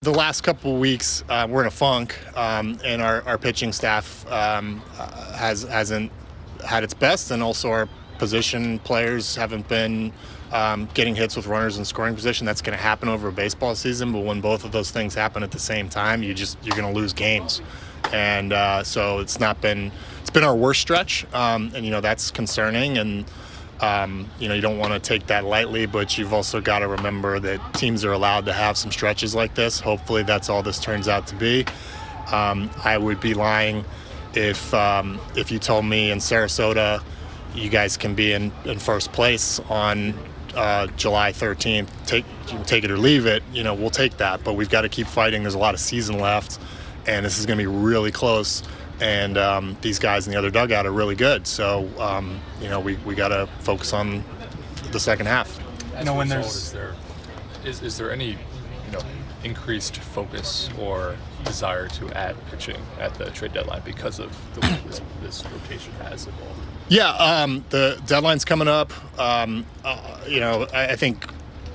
The last couple of weeks, we're in a funk, and our pitching staff hasn't had its best, and also our position players haven't been getting hits with runners in scoring position. That's going to happen over a baseball season, but when both of those things happen at the same time, you're going to lose games, and so it's been our worst stretch, and that's concerning, and you don't want to take that lightly, but you've also got to remember that teams are allowed to have some stretches like this. Hopefully that's all this turns out to be. I would be lying if you told me in Sarasota you guys can be in first place on July 13th. Take it or leave it. We'll take that, but we've got to keep fighting. There's a lot of season left, and this is going to be really close. And these guys in the other dugout are really good. So, we got to focus on the second half. I know when is there any, increased focus or desire to add pitching at the trade deadline because of the way this rotation has evolved? Yeah, the deadline's coming up. I think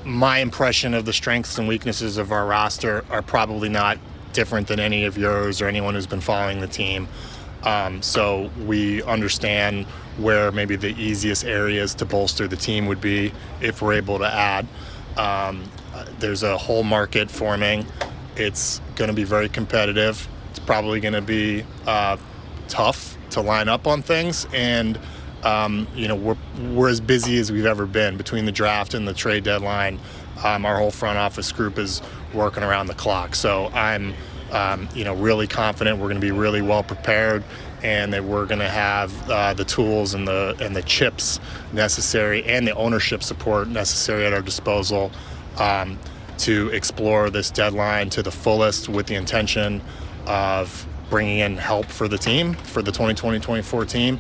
my impression of the strengths and weaknesses of our roster are probably not different than any of yours or anyone who's been following the team. So we understand where maybe the easiest areas to bolster the team would be if we're able to add. There's a whole market forming. It's going to be very competitive. It's probably going to be tough to line up on things. And, we're as busy as we've ever been between the draft and the trade deadline. Our whole front office group is working around the clock. So I'm, really confident we're going to be really well prepared, and that we're going to have the tools and the chips necessary and the ownership support necessary at our disposal to explore this deadline to the fullest, with the intention of bringing in help for the team, for the 2020-24 team.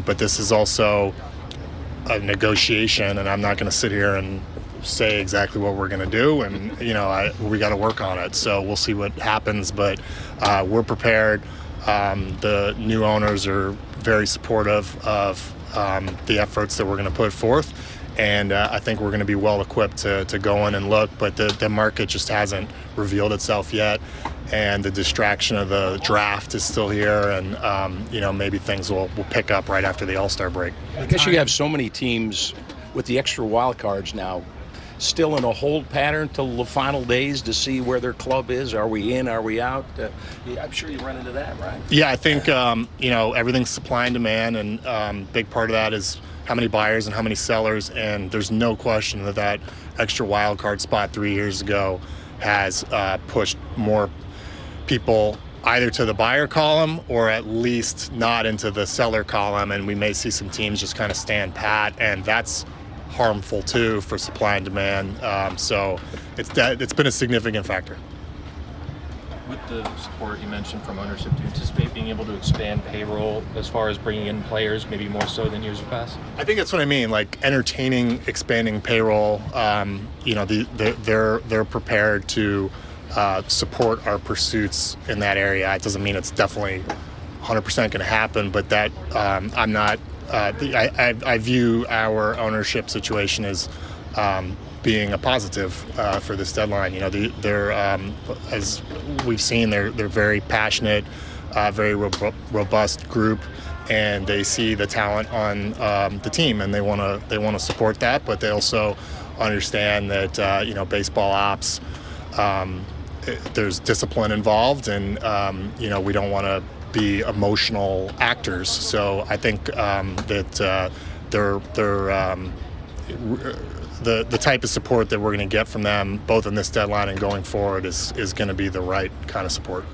But this is also a negotiation, and I'm not going to sit here and say exactly what we're going to do, and we got to work on it. So we'll see what happens, but we're prepared. The new owners are very supportive of the efforts that we're going to put forth, and I think we're going to be well equipped to go in and look, but the market just hasn't revealed itself yet, and the distraction of the draft is still here, and maybe things will pick up right after the All-Star break. I guess you have so many teams with the extra wild cards now still in a hold pattern till the final days to see where their club is. Are we in? Are we out? I'm sure you run into that, right? Yeah, I think everything's supply and demand, and big part of that is how many buyers and how many sellers. And there's no question that extra wild card spot 3 years ago has pushed more people either to the buyer column or at least not into the seller column, and we may see some teams just kind of stand pat, and that's harmful too for supply and demand. So it's been a significant factor. With the support you mentioned from ownership, do you anticipate being able to expand payroll as far as bringing in players, maybe more so than years past? I think that's what I mean, like entertaining, expanding payroll. They're prepared to support our pursuits in that area. It doesn't mean it's definitely 100% going to happen, but that I'm not. I view our ownership situation as being a positive for this deadline. They're as we've seen, they're very passionate, very robust group, and they see the talent on the team, and they want to support that. But they also understand that baseball ops, there's discipline involved, and we don't want to be emotional actors. So I think that they're the type of support that we're going to get from them, both in this deadline and going forward, is going to be the right kind of support.